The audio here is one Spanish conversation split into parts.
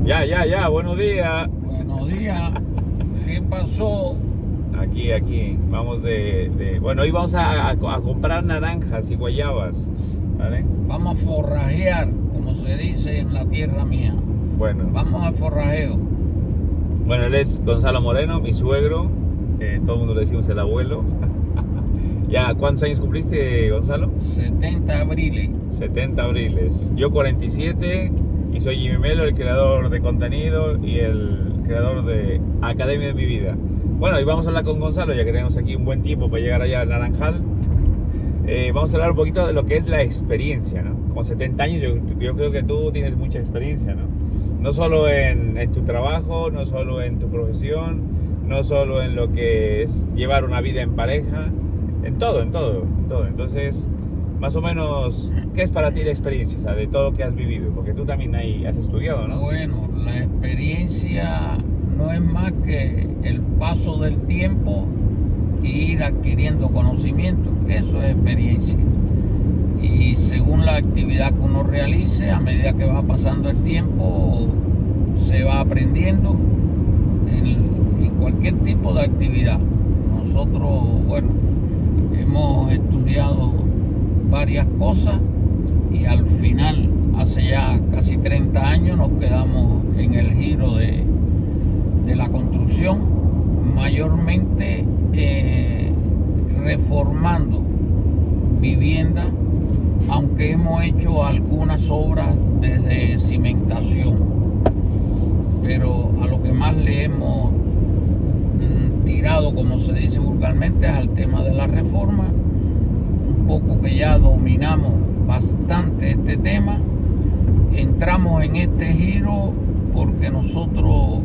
Ya, buenos días. Buenos días. ¿Qué pasó? Aquí, vamos bueno, hoy vamos a comprar naranjas y guayabas, ¿vale? Vamos a forrajear, como se dice en la tierra mía. Bueno, Vamos al forrajeo. bueno, él es Gonzalo Moreno, mi suegro, todo el mundo le decimos el abuelo. Ya, ¿cuántos años cumpliste, Gonzalo? 70 abriles. 70 abriles. Yo 47 y soy Jimmy Melo, el creador de contenido y el creador de Academia de mi vida. Bueno, y vamos a hablar con Gonzalo, ya que tenemos aquí un buen tiempo para llegar allá al Naranjal. Vamos a hablar un poquito de lo que es la experiencia, ¿no? Con 70 años yo creo que tú tienes mucha experiencia, ¿no? No solo en tu trabajo, no solo en tu profesión, no solo en lo que es llevar una vida en pareja, en todo. Entonces, más o menos, ¿qué es para ti la experiencia? O sea, de todo lo que has vivido, porque tú también ahí has estudiado, ¿no? Bueno, la experiencia no es más que el paso del tiempo e ir adquiriendo conocimiento. Eso es experiencia. Y según la actividad que uno realice, a medida que va pasando el tiempo, se va aprendiendo en cualquier tipo de actividad. Nosotros, bueno, hemos estudiado varias cosas y al final, hace ya casi 30 años, nos quedamos en el giro de la construcción, mayormente reformando viviendas, aunque hemos hecho algunas obras desde cimentación, pero a lo que más le hemos tirado, como se dice vulgarmente, es al tema de la reforma. Un poco que ya dominamos bastante este tema, entramos en este giro porque nosotros,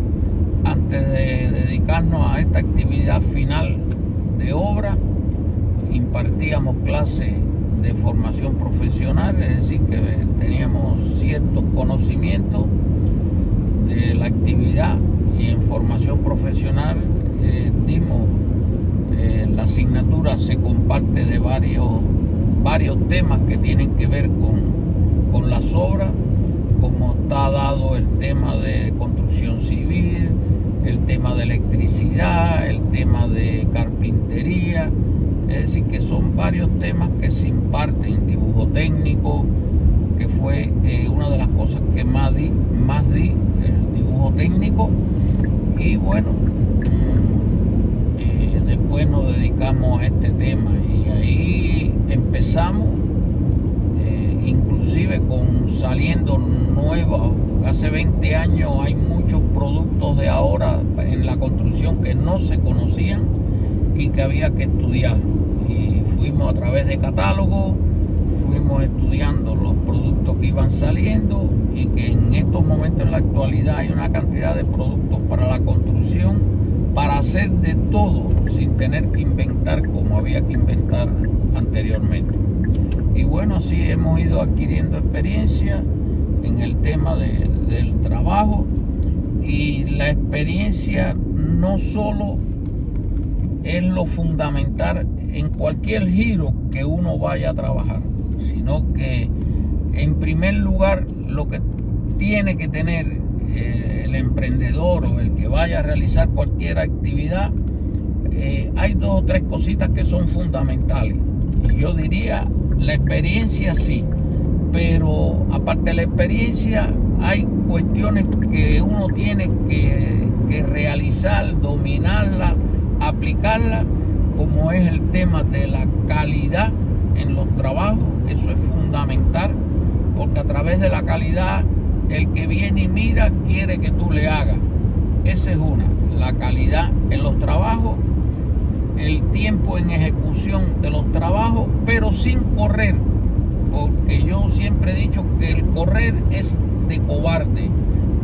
antes de dedicarnos a esta actividad final de obra, impartíamos clases de formación profesional, es decir, que teníamos ciertos conocimientos de la actividad, y en formación profesional dimos la asignatura se comparte de varios temas que tienen que ver con las obras, como está dado el tema de construcción civil, el tema de electricidad, el tema de carpintería. Es decir, que son varios temas que se imparten, dibujo técnico, que fue una de las cosas que más di, el dibujo técnico. Y bueno, después nos dedicamos a este tema y ahí empezamos, inclusive saliendo nuevos. Hace 20 años hay muchos productos de ahora en la construcción que no se conocían y que había que estudiar. Y fuimos a través de catálogos, fuimos estudiando los productos que iban saliendo, y que en estos momentos, en la actualidad, hay una cantidad de productos para la construcción, para hacer de todo sin tener que inventar como había que inventar anteriormente. Y bueno, así hemos ido adquiriendo experiencia en el tema del trabajo, y la experiencia no solo es lo fundamental en cualquier giro que uno vaya a trabajar, sino que en primer lugar lo que tiene que tener el emprendedor o el que vaya a realizar cualquier actividad, hay 2 o 3 cositas que son fundamentales. Y yo diría, la experiencia sí, pero aparte de la experiencia hay cuestiones que uno tiene que realizar, dominarla, aplicarla, como es el tema de la calidad en los trabajos. Eso es fundamental, porque a través de la calidad, el que viene y mira quiere que tú le hagas. Esa es una, la calidad en los trabajos, el tiempo en ejecución de los trabajos, pero sin correr, porque yo siempre he dicho que el correr es de cobarde.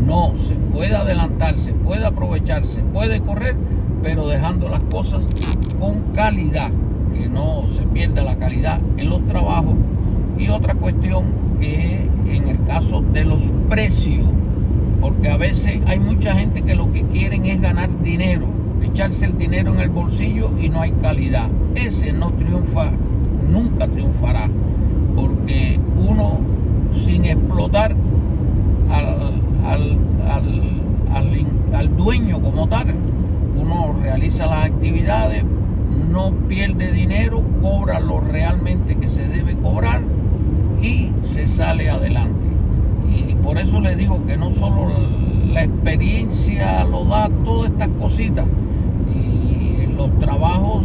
No, se puede adelantar, se puede aprovechar, se puede correr, pero dejando las cosas con calidad, que no se pierda la calidad en los trabajos. Y otra cuestión que es en el caso de los precios, porque a veces hay mucha gente que lo que quieren es ganar dinero, echarse el dinero en el bolsillo, y no hay calidad. Ese no triunfa, nunca triunfará, porque uno, sin explotar al dueño como tal. Uno realiza las actividades, no pierde dinero, cobra lo realmente que se debe cobrar y se sale adelante. Y por eso le digo que no solo la experiencia lo da todas estas cositas, y los trabajos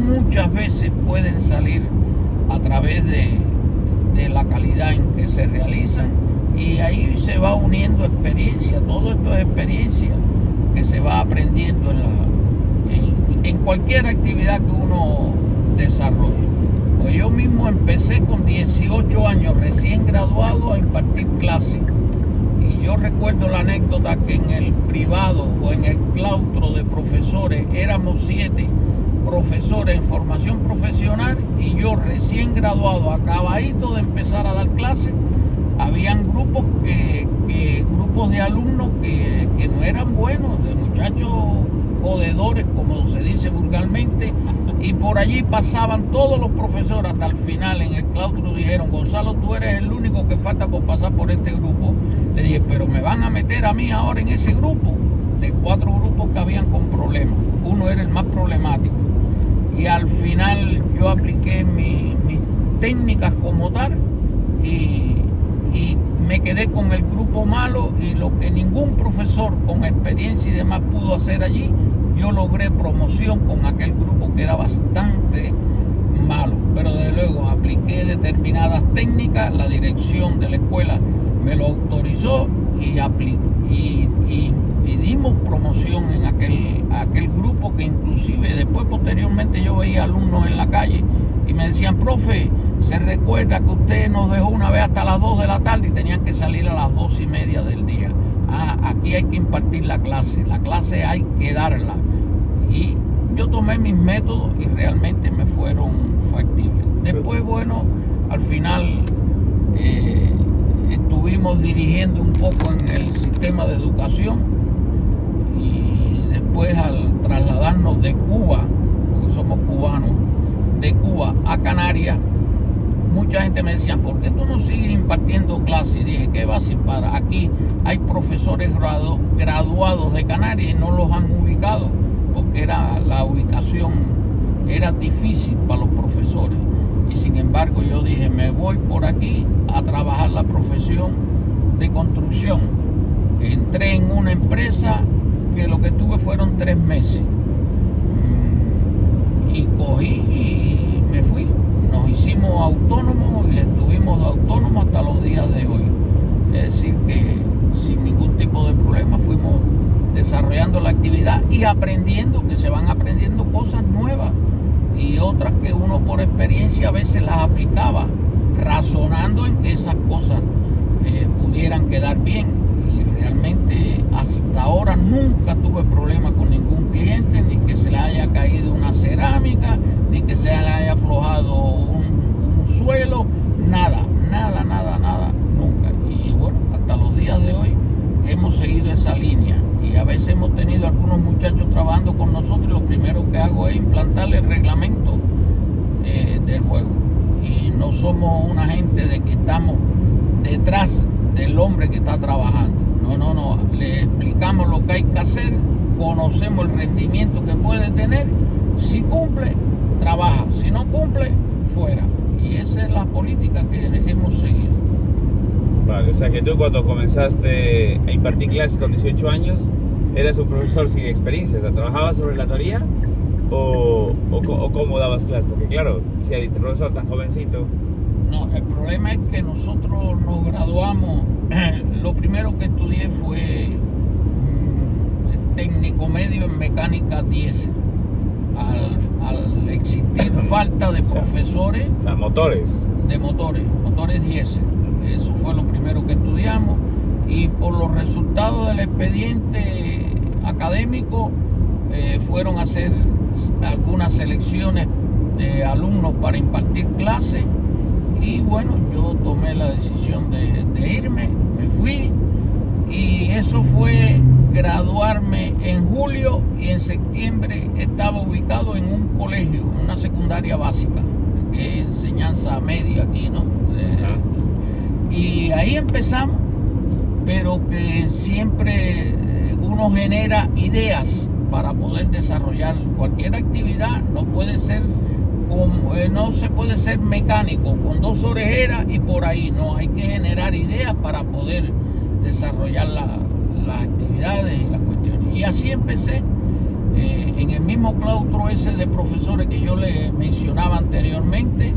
muchas veces pueden salir a través de la calidad en que se realizan, y ahí se va uniendo experiencia. Todo esto es experiencia que se va aprendiendo en cualquier actividad que uno desarrolle. Pues yo mismo empecé con 18 años, recién graduado, a impartir clases. Y yo recuerdo la anécdota que en el privado o en el claustro de profesores éramos 7 profesores en formación profesional, y yo recién graduado, acabadito de empezar a dar clases. Habían grupos grupos de alumnos que no eran buenos, de muchachos jodedores, como se dice vulgarmente, y por allí pasaban todos los profesores. Hasta el final en el claustro dijeron: Gonzalo, tú eres el único que falta por pasar por este grupo. Le dije: pero me van a meter a mí ahora en ese grupo, de 4 grupos que habían con problemas. Uno era el más problemático, y al final yo apliqué mis técnicas como tal, y me quedé con el grupo malo, y lo que ningún profesor con experiencia y demás pudo hacer allí, yo logré promoción con aquel grupo que era bastante malo. Pero desde luego apliqué determinadas técnicas, la dirección de la escuela me lo autorizó, y dimos promoción en aquel grupo, que inclusive después posteriormente yo veía alumnos en la calle y me decían: profe, se recuerda que usted nos dejó una vez hasta las 2 de la tarde y tenían que salir a las 2:30 del día. Aquí hay que impartir la clase hay que darla. Y yo tomé mis métodos y realmente me fueron factibles. Después, bueno, al final estuvimos dirigiendo un poco en el sistema de educación, y después, al trasladarnos de Cuba, porque somos cubanos, de Cuba a Canarias, mucha gente me decía: ¿por qué tú no sigues impartiendo clases? Y dije: ¿qué va sin parar? Aquí hay profesores graduados de Canarias y no los han ubicado, porque la ubicación era difícil para los profesores. Y sin embargo yo dije: me voy por aquí a trabajar la profesión de construcción. Entré en una empresa que lo que tuve fueron 3 meses, y cogí y me fui. Nos hicimos autónomos y estuvimos autónomos hasta los días de hoy. Es decir, que sin ningún tipo de problema fuimos desarrollando la actividad y aprendiendo, que se van aprendiendo cosas nuevas, y otras que uno por experiencia a veces las aplicaba, razonando en que esas cosas pudieran quedar bien. Y realmente hasta ahora nunca tuve problema con ningún cliente, ni que se le haya caído una cerámica, ni que se le haya aflojado un suelo, nada, nunca. Y bueno, hasta los días de hoy hemos seguido esa línea, y a veces hemos tenido algunos muchachos trabajando con nosotros, y lo primero que hago es implantarle el reglamento del juego. Y no somos una gente de que estamos detrás del hombre que está trabajando. No, le explicamos lo que hay que hacer, conocemos el rendimiento que puede tener. Si cumple, trabaja; si no cumple, fuera. Y esa es la política que hemos seguido. Vale, o sea que tú, cuando comenzaste a impartir clases con 18 años, eras un profesor sin experiencia. O sea, ¿trabajabas sobre la teoría o cómo dabas clases? Porque claro, si eres profesor tan jovencito... No, el problema es que nosotros nos graduamos. Lo primero que estudié fue técnico medio en mecánica diésel. Al existir falta de profesores, o sea, motores diésel, eso fue lo primero que estudiamos, y por los resultados del expediente académico fueron a hacer algunas selecciones de alumnos para impartir clases. Y bueno, yo tomé la decisión de irme, me fui, y eso fue graduarme en julio, y en septiembre estaba ubicado en un colegio, una secundaria básica, que es enseñanza media aquí, ¿no? Y ahí empezamos, pero que siempre uno genera ideas para poder desarrollar cualquier actividad. No se puede ser mecánico con 2 orejeras y por ahí. No, hay que generar ideas para poder desarrollar las actividades y las cuestiones. Y así empecé. En el mismo claustro ese de profesores que yo les mencionaba anteriormente,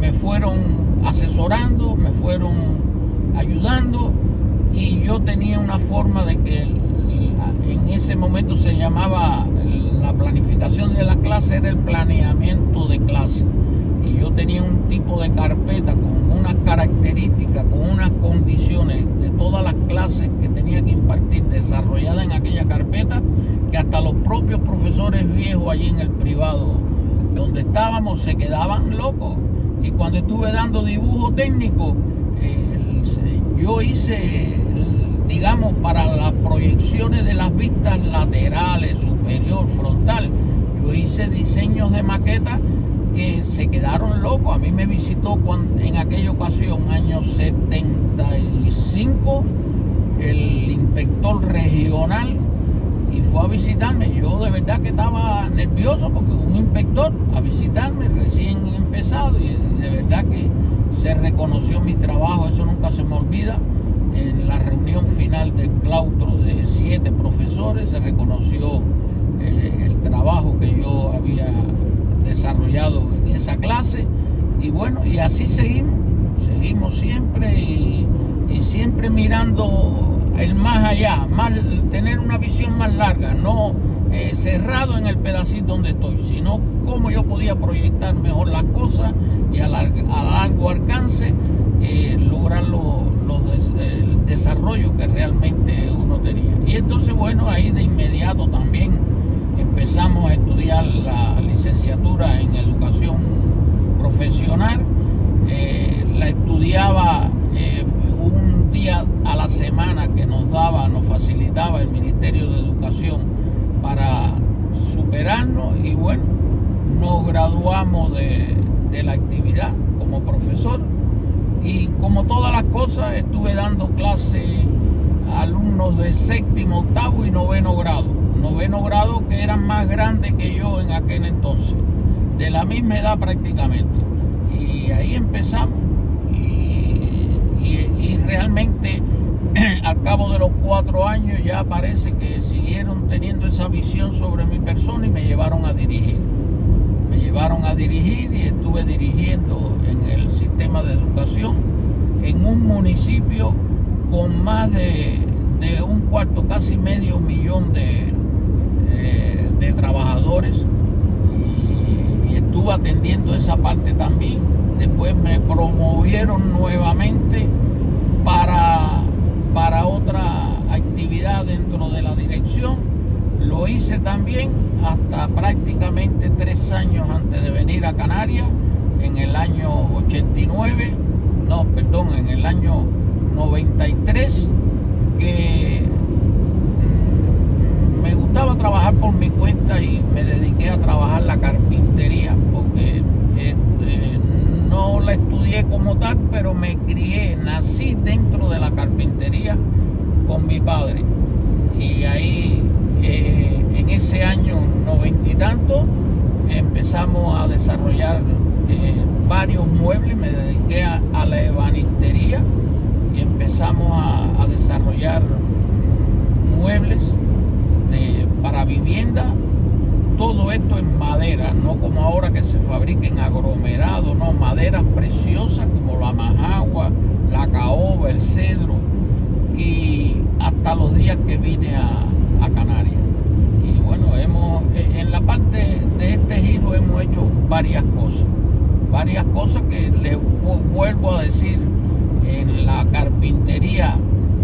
me fueron asesorando, me fueron ayudando, y yo tenía una forma de que en ese momento se llamaba la planificación de la clase, era el planeamiento de clase, y yo tenía un tipo de carpeta con unas características, con unas condiciones de todas las clases que tenía que impartir desarrolladas en aquella carpeta, que hasta los propios profesores viejos allí en el privado donde estábamos se quedaban locos. Y cuando estuve dando dibujo técnico, yo hice, digamos, para las proyecciones de las vistas laterales, superior, frontal, yo hice diseños de maquetas que se quedaron locos. A mí me visitó en aquella ocasión, año 75, el inspector regional, y fue a visitarme. Yo de verdad que estaba nervioso, porque un inspector a visitarme recién empezado, y de verdad que se reconoció mi trabajo. Eso nunca se me olvida. En la reunión final del claustro de 7 profesores se reconoció el trabajo que yo había desarrollado en esa clase. Y bueno, y así seguimos siempre, y siempre mirando el más allá, tener una visión más larga, no cerrado en el pedacito donde estoy, sino cómo yo podía proyectar mejor las cosas y a largo alcance lograr el desarrollo que realmente uno tenía. Y entonces, bueno, ahí de inmediato también empezamos a estudiar la licenciatura en educación profesional. La estudiaba un día a la semana que nos facilitaba el Ministerio de Educación para superarnos, y bueno, nos graduamos de la actividad como profesor. Y como todas las cosas, estuve dando clases a alumnos de 7º, 8º y 9º grado. 9º grado, que eran más grandes que yo en aquel entonces, de la misma edad prácticamente. Y ahí empezamos. Y realmente al cabo de los 4 años ya parece que siguieron teniendo esa visión sobre mi persona, y me llevaron a dirigir. Y estuve dirigiendo en el sistema de educación en un municipio con más de un cuarto, casi medio millón de trabajadores, y estuve atendiendo esa parte también. Después me promovieron nuevamente para otra actividad dentro de la dirección. Lo hice también hasta prácticamente 3 años antes de venir a Canarias, en el año 93, que me gustaba trabajar por mi cuenta y me dediqué a trabajar la carpintería, porque no la estudié como tal, pero me crié, nací dentro de la carpintería con mi padre. Y ahí en ese año 90 y tanto empezamos a desarrollar varios muebles. Me dediqué a la ebanistería y empezamos a desarrollar muebles para vivienda. Todo esto en madera, no como ahora que se fabrica en aglomerado, no, maderas preciosas como la majagua, la caoba, el cedro, y hasta los días que vine a Canarias. Y bueno, en la parte de este giro hemos hecho varias cosas que les vuelvo a decir. En la carpintería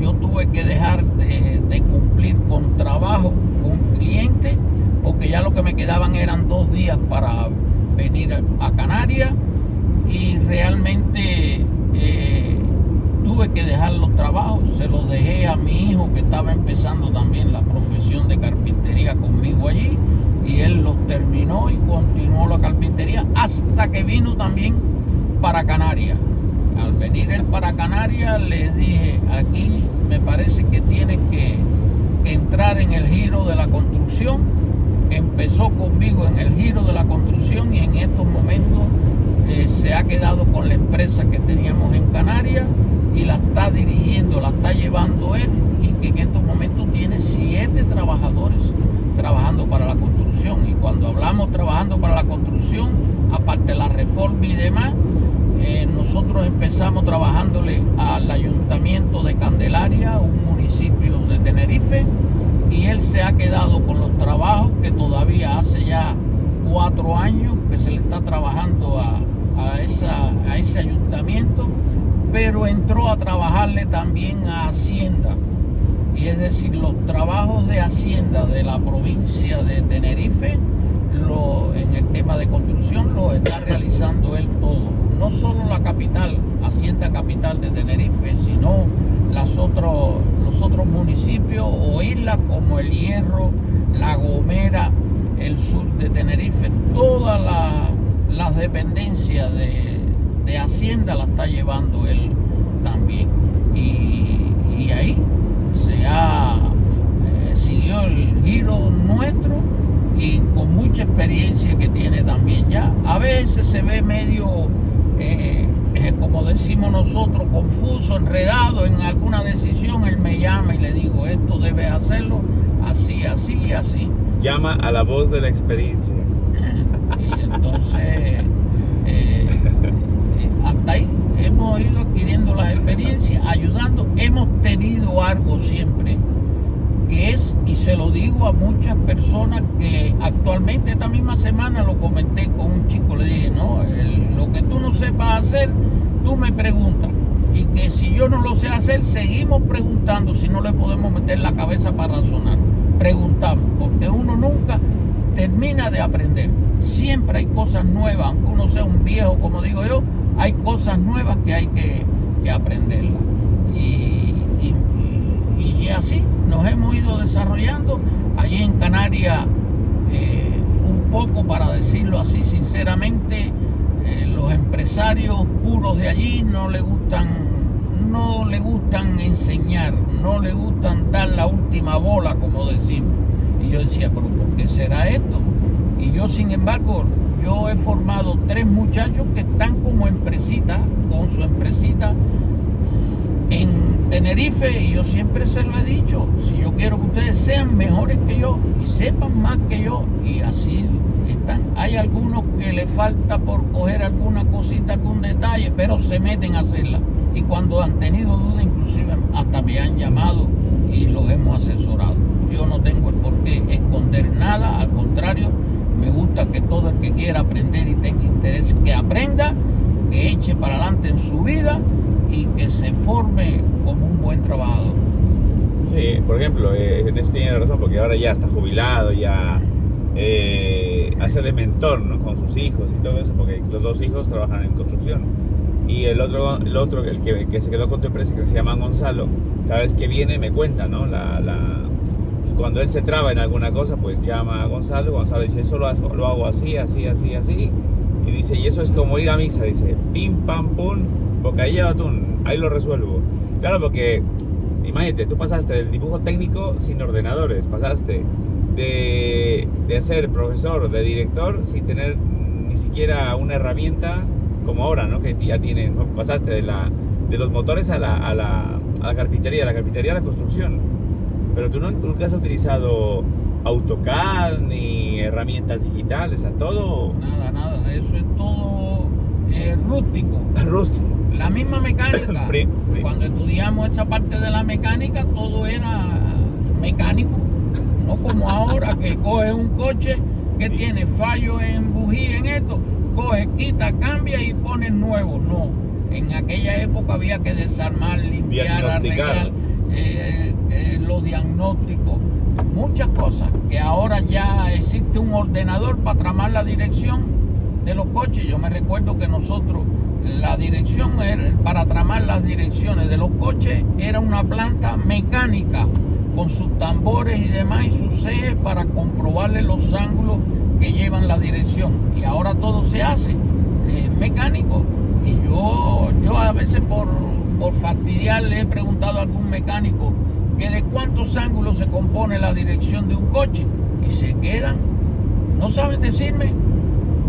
yo tuve que dejar de cumplir con trabajo, con clientes, porque ya lo que me quedaban eran 2 días para venir a Canarias, y realmente tuve que dejar los trabajos. Se los dejé a mi hijo, que estaba empezando también la profesión de carpintería conmigo allí, y él los terminó y continuó la carpintería hasta que vino también para Canarias. Al venir él para Canarias, les dije, aquí me parece que tienes que entrar en el giro de la construcción. Empezó conmigo en el giro de la construcción y en estos momentos se ha quedado con la empresa que teníamos en Canarias y la está dirigiendo, la está llevando él, y que en estos momentos tiene 7 trabajadores trabajando para la construcción. Y cuando hablamos trabajando para la construcción, aparte de la reforma y demás, nosotros empezamos trabajándole al Ayuntamiento de Candelaria, un municipio de Tenerife, y él se ha quedado con los trabajos que todavía hace ya 4 años que se le está trabajando a ese ayuntamiento, pero entró a trabajarle también a Hacienda. Y es decir, los trabajos de Hacienda de la provincia de Tenerife, en el tema de construcción, lo está realizando él todo. No solo la capital, Hacienda Capital de Tenerife, sino los otros municipios o islas como El Hierro, La Gomera, el sur de Tenerife. Todas las dependencias de Hacienda la está llevando él también. Y ahí siguió el giro nuestro, y con mucha experiencia que tiene también ya. A veces se ve medio, como decimos nosotros, confuso, enredado en alguna decisión. Él me llama y le digo, esto debes hacerlo así, así y así. Llama a la voz de la experiencia. Y entonces, hasta ahí hemos ido adquiriendo las experiencias, ayudando. Hemos tenido algo siempre, que es, y se lo digo a muchas personas que actualmente, esta misma semana lo comenté con un chico, le dije, no, lo que tú no sepas hacer, tú me preguntas, y que si yo no lo sé hacer, seguimos preguntando si no le podemos meter la cabeza para razonar. Preguntamos, porque uno nunca termina de aprender. Siempre hay cosas nuevas, aunque uno sea un viejo, como digo yo, hay cosas nuevas que hay que aprenderlas. Y así nos hemos ido desarrollando allí en Canarias, un poco, para decirlo así sinceramente. Los empresarios puros de allí no le gustan enseñar, no le gustan dar la última bola, como decimos. Y yo decía, pero ¿por qué será esto? Y yo, sin embargo, yo he formado 3 muchachos que están como empresita, con su empresita en Tenerife, y yo siempre se lo he dicho, si yo quiero que ustedes sean mejores que yo y sepan más que yo, y así están. Hay algunos que les falta por coger alguna cosita, algún detalle, pero se meten a hacerla, y cuando han tenido dudas, inclusive hasta me han llamado y los hemos asesorado. Yo no tengo el por qué esconder nada, al contrario, me gusta que todo el que quiera aprender y tenga interés, que aprenda, que eche para adelante en su vida y que se forme como un buen trabajador. Sí, por ejemplo, en esto tiene razón, porque ahora ya está jubilado, ya hace de mentor, ¿no?, con sus hijos y todo eso, porque los 2 hijos trabajan en construcción. Y el otro el que se quedó con tu empresa, que se llama Gonzalo, cada vez que viene me cuenta, ¿no?, que cuando él se traba en alguna cosa, pues llama a Gonzalo. Gonzalo dice, eso lo hago así, así, así, así. Y dice, y eso es como ir a misa, dice, pim, pam, pum, bocadillo de atún, ahí lo resuelvo. Claro, porque imagínate, tú pasaste del dibujo técnico sin ordenadores, pasaste de ser profesor, de director, sin tener ni siquiera una herramienta como ahora, ¿no?, que ya tienen. Pasaste de los motores a la carpintería, de la carpintería a la construcción. Pero tú nunca has utilizado AutoCAD ni herramientas digitales, a todo. Nada, eso es todo rústico. La misma mecánica. Cuando estudiamos esa parte de la mecánica, todo era mecánico. No como ahora, que coges un coche que tiene fallo en bujía, en esto, coge, quita, cambia y pone nuevo. No, en aquella época había que desarmar, limpiar, arreglar, los diagnósticos, muchas cosas, que ahora ya existe un ordenador para tramar la dirección de los coches. Yo me recuerdo que nosotros, la dirección para tramar las direcciones de los coches era una planta mecánica con sus tambores y demás y sus ejes para comprobarle los ángulos que llevan la dirección. Y ahora todo se hace mecánico, Y yo a veces por fastidiar le he preguntado a algún mecánico que de cuántos ángulos se compone la dirección de un coche y se quedan, no saben decirme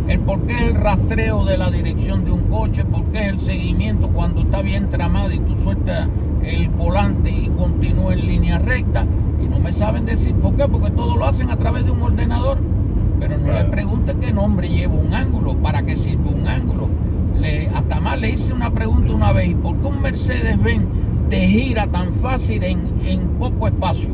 el por qué es el rastreo de la dirección de un coche, por qué es el seguimiento cuando está bien tramado y tú sueltas el volante y continúa en línea recta, y no me saben decir por qué, porque todo lo hacen a través de un ordenador. Pero no les pregunte qué nombre lleva un ángulo, para qué sirve un ángulo. Hasta más le hice una pregunta una vez: ¿por qué un Mercedes-Benz te gira tan fácil en poco espacio?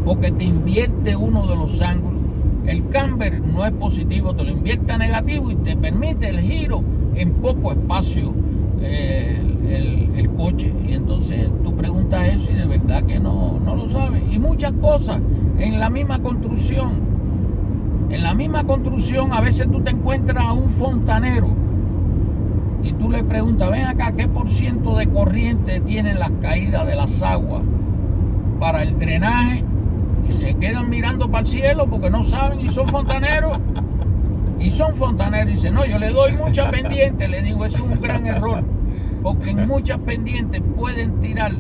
Porque te invierte uno de los ángulos. El camber no es positivo, te lo invierte a negativo y te permite el giro en poco espacio el coche. Y entonces tú preguntas eso y de verdad que no lo sabes. Y muchas cosas en la misma construcción. En la misma construcción a veces tú te encuentras a un fontanero y tú le preguntas: ven acá, ¿qué % de corriente tienen las caídas de las aguas para el drenaje? Y se quedan mirando para el cielo porque no saben, y son fontaneros. Y dicen: no, yo le doy mucha pendiente. Le digo: es un gran error, porque en muchas pendientes pueden tirar,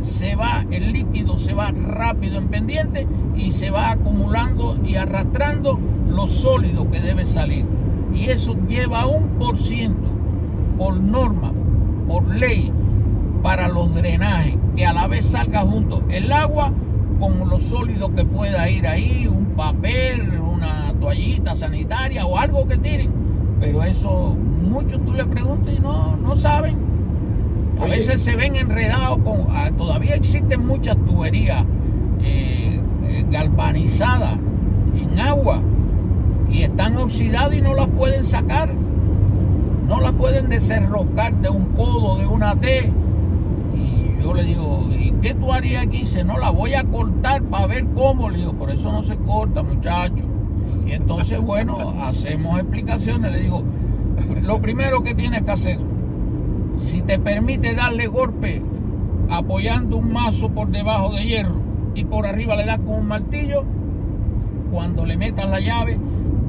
el líquido se va rápido en pendiente y se va acumulando y arrastrando lo sólido que debe salir. Y eso lleva 1% por norma, por ley, para los drenajes, que a la vez salga junto el agua con lo sólido que pueda ir ahí, un papel, una toallita sanitaria o algo que tiren. Pero eso muchos tú le preguntas y no saben. A veces se ven enredados todavía existen muchas tuberías galvanizadas en agua y están oxidadas y no las pueden sacar, no las pueden desenroscar de un codo, de una T. Y yo le digo: ¿y qué tú harías aquí? Dice: no, la voy a cortar para ver cómo. Le digo: por eso no se corta, muchacho. Y entonces, bueno, hacemos explicaciones. Le digo: lo primero que tienes que hacer, si te permite darle golpe apoyando un mazo por debajo de hierro y por arriba le das con un martillo, cuando le metas la llave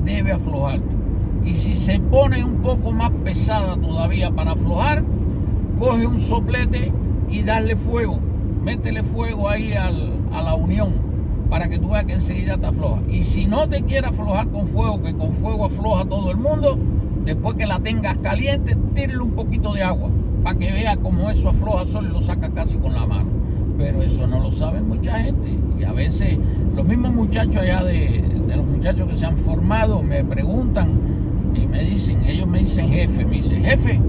debe aflojarte. Y si se pone un poco más pesada todavía para aflojar, coge un soplete y darle fuego, métele fuego ahí a la unión para que tú veas que enseguida te afloja. Y si no te quieres aflojar con fuego, que con fuego afloja todo el mundo, después que la tengas caliente, tírale un poquito de agua para que vea cómo eso afloja solo y lo saca casi con la mano. Pero eso no lo sabe mucha gente. Y a veces los mismos muchachos allá de los muchachos que se han formado me preguntan y ellos me dicen: jefe,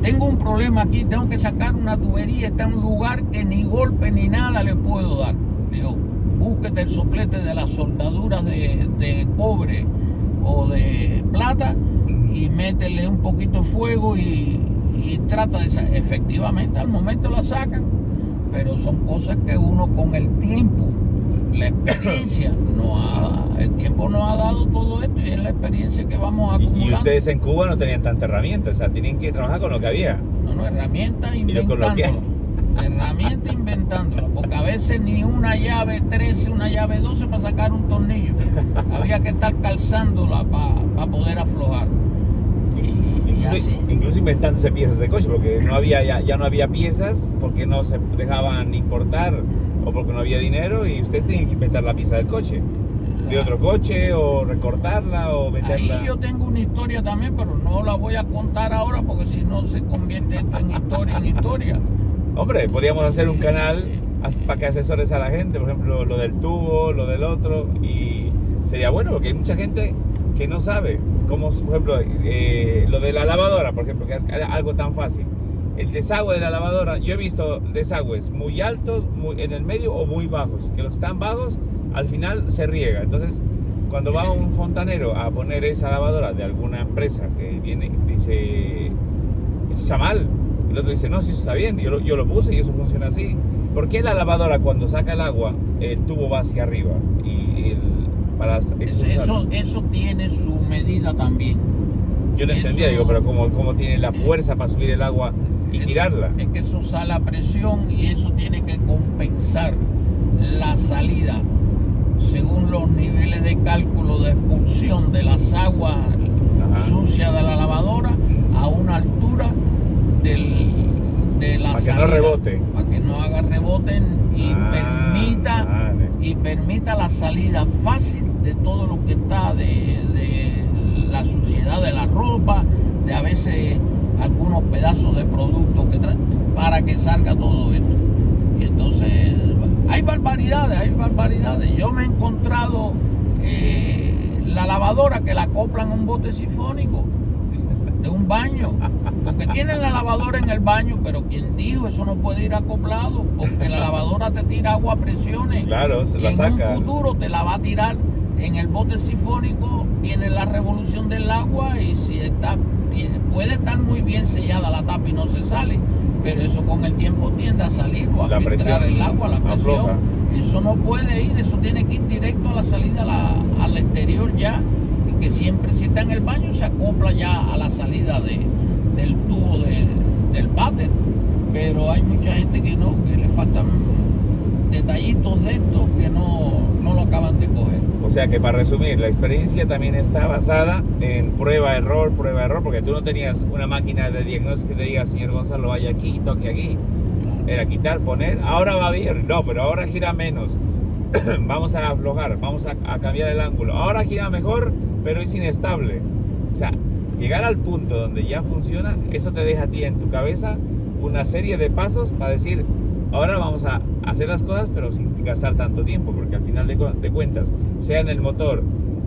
tengo un problema aquí, tengo que sacar una tubería, está en un lugar que ni golpe ni nada le puedo dar. Digo: búsquete el soplete de las soldaduras de cobre o de plata y métele un poquito de fuego y trata de sacar. Efectivamente, al momento la sacan, pero son cosas que uno con el tiempo, la experiencia, el tiempo nos ha dado todo esto y es la experiencia que vamos acumulando. Y ustedes en Cuba no tenían tanta herramienta, o sea, tienen que trabajar con lo que había. No, herramientas inventándola. Herramienta inventándola, porque a veces ni una llave 13, una llave 12 para sacar un tornillo. Había que estar calzándola para poder aflojar. Y así. Incluso inventándose piezas de coche, porque ya no había piezas, porque no se dejaban importar o porque no había dinero, y ustedes tienen que inventar la pieza del coche, de otro coche, o recortarla o meterla. Ahí yo tengo una historia también, pero no la voy a contar ahora porque si no se convierte esto en historia. Hombre, podríamos hacer un canal para que asesores a la gente, por ejemplo, lo del tubo, lo del otro, y sería bueno porque hay mucha gente que no sabe, como por ejemplo lo de la lavadora, por ejemplo, que es algo tan fácil. El desagüe de la lavadora, yo he visto desagües muy altos, en el medio o muy bajos, que los que están bajos al final se riega. Entonces, cuando va un fontanero a poner esa lavadora de alguna empresa que viene, dice: esto está mal. El otro dice: no, sí, eso está bien, yo lo puse y eso funciona así. ¿Por qué la lavadora, cuando saca el agua, el tubo va hacia arriba? Eso tiene su medida también. Yo lo entendía, digo, pero ¿cómo tiene la fuerza para subir el agua y tirarla? Es que eso sale a presión y eso tiene que compensar la salida según los niveles de cálculo de expulsión de las aguas sucias de la lavadora a una altura de la Para que salida, no rebote. para que no haga rebote y permita la salida fácil de todo lo que está de la suciedad de la ropa, de a veces algunos pedazos de producto que trae, para que salga todo esto. Y entonces hay barbaridades. Yo me he encontrado la lavadora que la acoplan a un bote sifónico de un baño, porque tienen la lavadora en el baño, pero quien dijo eso no puede ir acoplado, porque la lavadora te tira agua a presiones. Claro, se la en saca. un futuro te la va a tirar en el bote sifónico, viene la revolución del agua y si puede estar muy bien sellada la tapa y no se sale, pero eso con el tiempo tiende a salir o a La filtrar presión el agua, la presión. afloja. Eso no puede ir, eso tiene que ir directo a la salida, al exterior ya, y que siempre si está en el baño se acopla ya a la salida del tubo del váter. Pero hay mucha gente que no, que le faltan detallitos de estos que no lo acaban de coger. O sea que para resumir, la experiencia también está basada en prueba-error, porque tú no tenías una máquina de diagnóstico que te diga, señor Gonzalo, vaya aquí, toque aquí. Claro. Era quitar, poner, ahora va bien, no, pero ahora gira menos. Vamos a aflojar, vamos a cambiar el ángulo. Ahora gira mejor, pero es inestable. O sea, llegar al punto donde ya funciona, eso te deja a ti en tu cabeza una serie de pasos para decir, ahora vamos a hacer las cosas, pero sin gastar tanto tiempo, porque al final de cuentas, sea en el motor,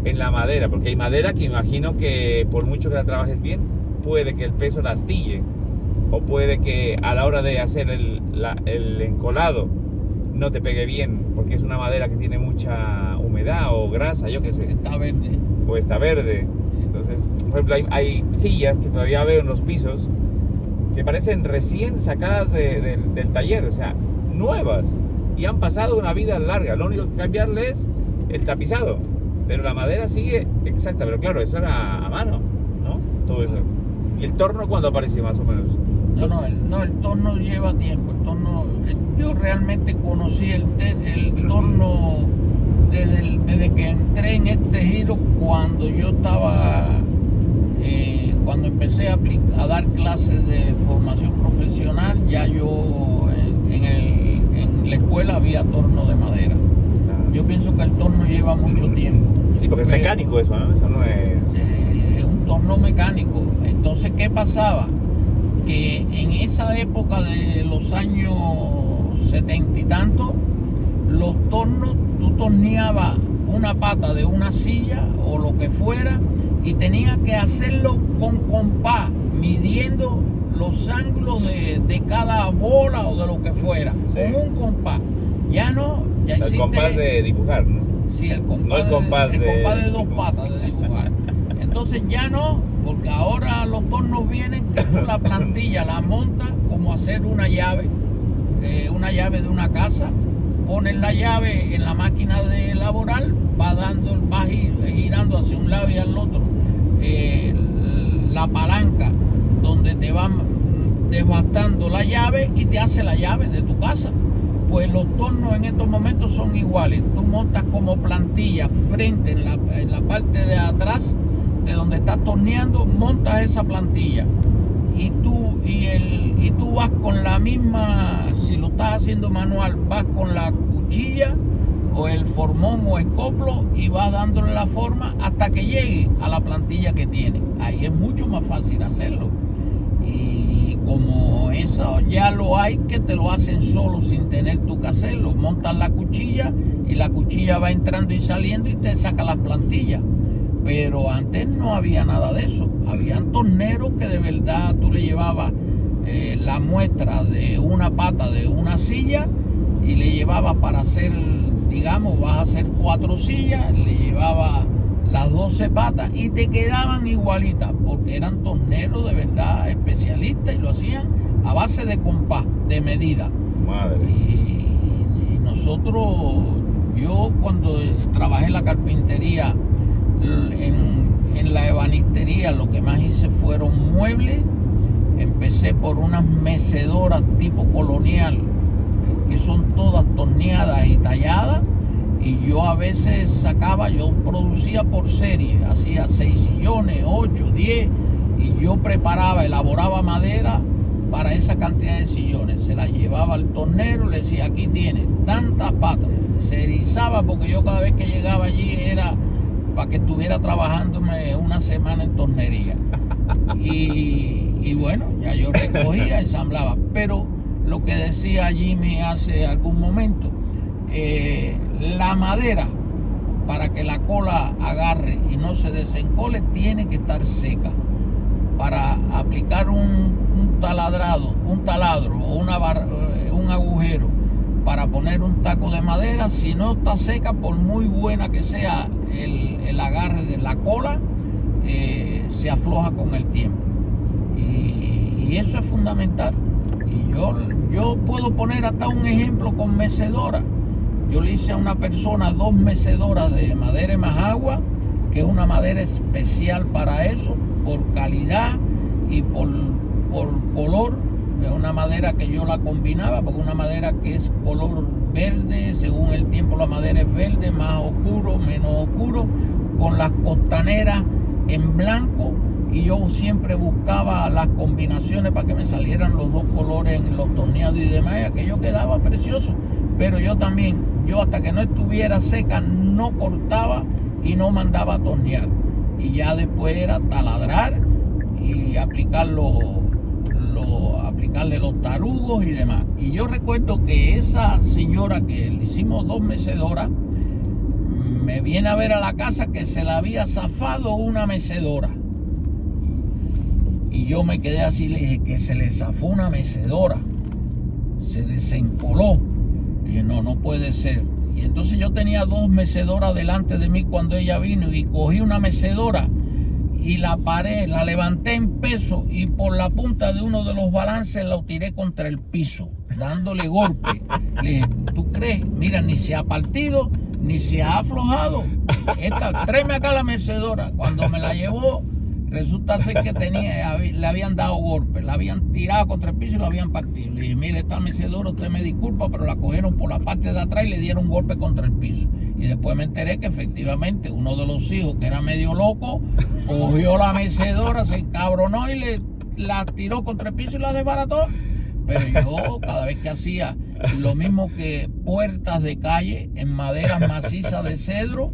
en la madera, porque hay madera que imagino que por mucho que la trabajes bien, puede que el peso la astille, o puede que a la hora de hacer el encolado no te pegue bien, porque es una madera que tiene mucha humedad o grasa, yo qué sé. Está verde. O está verde. Entonces, por ejemplo, hay sillas que todavía veo en los pisos que parecen recién sacadas del taller, o sea, nuevas, y han pasado una vida larga. Lo único que cambiarle es el tapizado, pero la madera sigue exacta. Pero claro, eso era a mano, ¿no? Todo eso. ¿Y el torno cuándo apareció más o menos? El torno lleva tiempo. Yo realmente conocí el torno desde que entré en este giro, cuando yo estaba, cuando empecé a dar clases de formación profesional. Ya yo en la escuela había torno de madera. Yo pienso que el torno lleva mucho tiempo. Sí, porque es mecánico eso, ¿no? Eso no es... Es un torno mecánico. Entonces, ¿qué pasaba? Que en esa época de los años 70 y tanto, los tornos, tú torneabas una pata de una silla o lo que fuera y tenías que hacerlo con compás, midiendo los ángulos de cada bola o de lo que fuera, sí, con un compás. Ya no, ya el existe... compás de dibujar, ¿no? Sí, el compás, no el compás de dos patas de dibujar. Entonces ya no, porque ahora los tornos vienen que tú la plantilla la montas como hacer una llave de una casa. Pones la llave en la máquina de laboral, vas girando hacia un lado y al otro la palanca donde te van desbastando la llave y te hace la llave de tu casa. Pues los tornos en estos momentos son iguales. Tú montas como plantilla frente en la parte de atrás de donde estás torneando, montas esa plantilla y tú vas con la misma, si lo estás haciendo manual, vas con la cuchilla o el formón o escoplo y vas dándole la forma hasta que llegue a la plantilla que tiene. Ahí es mucho más fácil hacerlo. Y como eso ya lo hay, que te lo hacen solo sin tener tú que hacerlo. Montas la cuchilla y la cuchilla va entrando y saliendo y te saca las plantillas. Pero antes no había nada de eso. Habían torneros que de verdad tú le llevabas la muestra de una pata de una silla y le llevabas para hacer, digamos, vas a hacer 4 sillas, le llevabas las 12 patas y te quedaban igualitas, porque eran torneros de verdad especialistas y lo hacían a base de compás, de medida. Madre. Y nosotros, yo cuando trabajé en la carpintería, en la ebanistería, lo que más hice fueron muebles. Empecé por unas mecedoras tipo colonial, que son todas torneadas y talladas, y yo a veces yo producía por serie, hacía 6 sillones, 8, 10, y yo elaboraba madera para esa cantidad de sillones. Se las llevaba al tornero, le decía, aquí tiene tantas patas. Se erizaba porque yo cada vez que llegaba allí era para que estuviera trabajándome una semana en tornería. Y bueno, ya yo recogía, ensamblaba. Pero lo que decía Jimmy hace algún momento, la madera, para que la cola agarre y no se desencole, tiene que estar seca. Para aplicar un taladro o un agujero para poner un taco de madera, si no está seca, por muy buena que sea el agarre de la cola, se afloja con el tiempo. Y eso es fundamental. Y yo puedo poner hasta un ejemplo con mecedora. Yo le hice a una persona 2 mecedoras de madera de majagua, que es una madera especial para eso, por calidad y por color. Es una madera que yo la combinaba, porque una madera que es color verde, según el tiempo la madera es verde, más oscuro, menos oscuro, con las costaneras en blanco, y yo siempre buscaba las combinaciones para que me salieran los 2 colores en los torneados y demás, que yo quedaba precioso. Pero yo hasta que no estuviera seca no cortaba y no mandaba a tornear, y ya después era taladrar y aplicarle los tarugos y demás. Y yo recuerdo que esa señora que le hicimos 2 mecedoras me viene a ver a la casa que se le había zafado una mecedora, y yo me quedé así, le dije, que se le zafó una mecedora, se desencoló. Y dije, no puede ser. Y entonces yo tenía 2 mecedoras delante de mí cuando ella vino, y cogí una mecedora y la paré, la levanté en peso, y por la punta de uno de los balances la tiré contra el piso, dándole golpe. Le dije, ¿tú crees? Mira, ni se ha partido, ni se ha aflojado. Tráeme acá la mecedora. Cuando me la llevó, resulta ser que le habían dado golpe, la habían tirado contra el piso y la habían partido. Le dije, mire, esta mecedora, usted me disculpa, pero la cogieron por la parte de atrás y le dieron un golpe contra el piso. Y después me enteré que efectivamente uno de los hijos, que era medio loco, cogió la mecedora, se encabronó y la tiró contra el piso y la desbarató. Pero yo, cada vez que hacía lo mismo que puertas de calle en maderas macizas de cedro,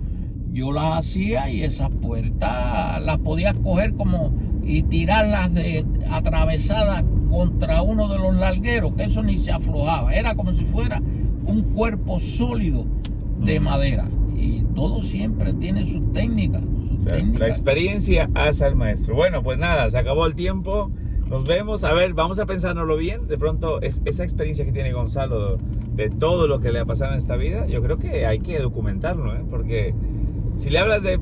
yo las hacía, y esas puertas las podías coger y tirarlas atravesadas contra uno de los largueros, que eso ni se aflojaba. Era como si fuera un cuerpo sólido de madera. Y todo siempre tiene su técnica. La experiencia hace al maestro. Bueno, pues nada, se acabó el tiempo. Nos vemos. A ver, vamos a pensárnoslo bien. De pronto, esa experiencia que tiene Gonzalo de todo lo que le ha pasado en esta vida, yo creo que hay que documentarlo, porque si le hablas de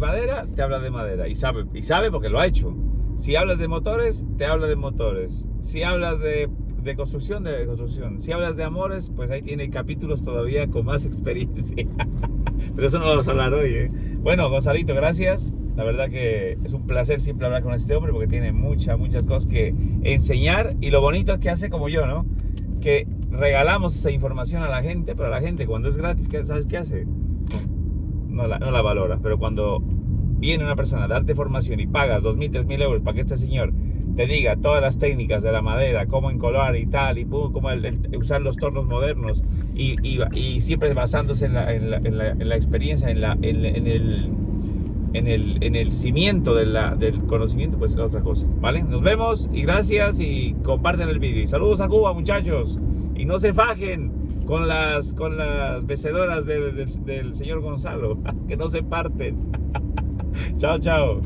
madera, te habla de madera. Y sabe porque lo ha hecho. Si hablas de motores, te habla de motores. Si hablas de construcción, de construcción. Si hablas de amores, pues ahí tiene capítulos todavía con más experiencia. Pero eso no vamos a hablar hoy, Bueno, Gonzalito, gracias. La verdad que es un placer siempre hablar con este hombre, porque tiene muchas cosas que enseñar. Y lo bonito es que hace como yo, ¿no? Que regalamos esa información a la gente, pero a la gente, cuando es gratis, ¿sabes qué hace? No la valora. Pero cuando viene una persona a darte formación y pagas 2.000, 3.000 euros para que este señor te diga todas las técnicas de la madera, cómo encolar y tal, y cómo usar los tornos modernos, y siempre basándose en la experiencia, en el cimiento del conocimiento, pues es otra cosa, ¿vale? Nos vemos y gracias, y comparten el vídeo. Y saludos a Cuba, muchachos, y no se fajen con las mecedoras del señor Gonzalo, que no se parten. Chao, chao.